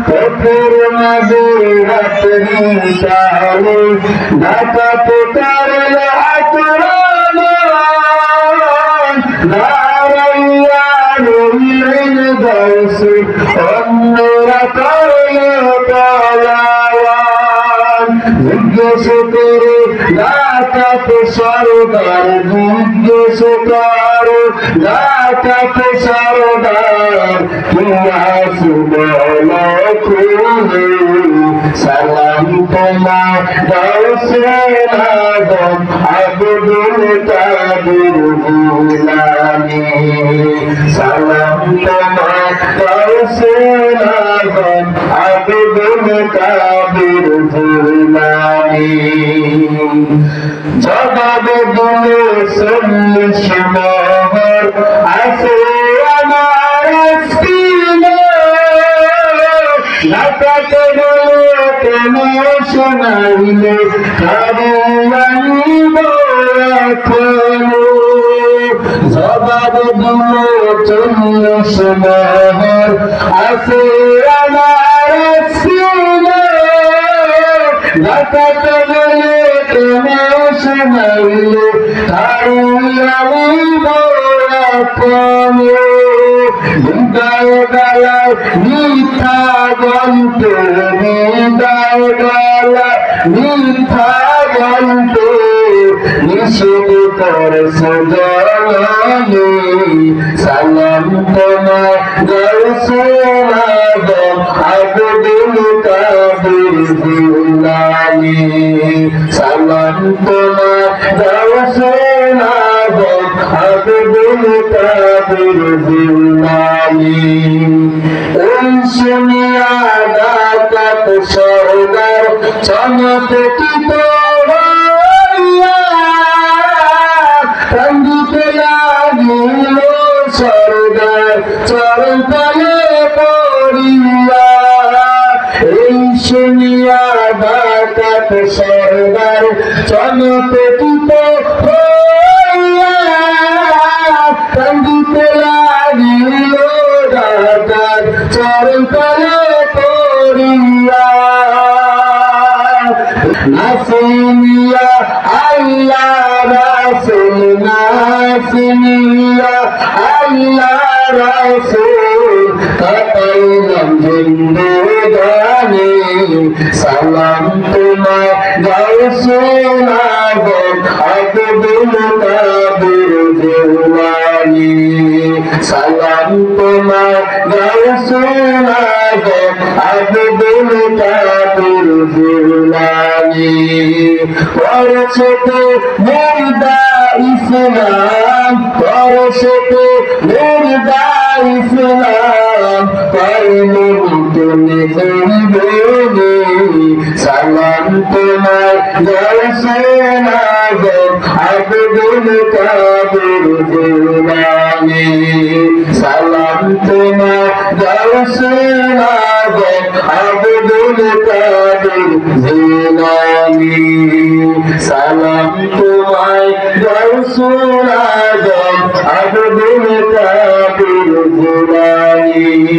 পথের মাঝে রাত্রি কালে ডাকাতে করলে আচরণ দাঁড়াইয়া রইলেন গাউসে অন্যরা করলে পলায়ন জিজ্ঞেস করে ডাকাতে সরদার জিজ্ঞেস করে ডাকাতে সরদার কিয়াস বলো খুলে সালাম তোমার গাউসে আজম আব্দুল কাদের জিলানী সালাম তোমার গাউসে আজম আব্দুল কাদের জিলানী জবাবে দিলে 40 মোহর আছে আমার স্কিনে ডাকাতে বলে কেন শোনাইলে কাবু আনিব এখনো জবাব দিলে 40 মোহর আছে আমার স্কিনে ডাকাতে বলে কেন শোনাইলে কাবু আনিব এখনো হৃদয় গলায় মিথ্যা বলতে হৃদয় গলায় মিথ্যা বলতে নিষেধ করেছে জননী সালাম তোমার গাউসে আজম আব্দুল কাদের জিলানী সালাম তোমার গাউসে আজম আব্দুল কাদের জিলানী ওই শুনিয়া ডাকাত সরদার চমকিত হইয়া কান্দিতে লাগিল সরদার চরণ তলে পড়িয়া এই শুনিয়া ডাকাত সরদার চমকিত হইয়া কান্দিতে লাগিল ডাকাত চরণ তলে পড়িয়া নাসিনিয়া আল্লাহ রাসূল নাসিনিয়া আল্লাহ রাসূল কাটাইলাম জিন্দেগানি সালাম তোমার গাউসে আজম আব্দুল কাদের জিলানী সালাম তোমার গাউসে আজম আব্দুল কাদের জিলানী পরশতে মুর্দা ইসলাম পরশতে মুর্দা ইসলাম পাইলে তুমি জীবনে সালাম তোমার গাউসে আজম আব্দুল কাদের জিলানী সালাম তোমার গাউসে আজম আব্দুল কাদের জিলানী সালাম তোমার গাউসে আজম আব্দুল কাদের জিলানী।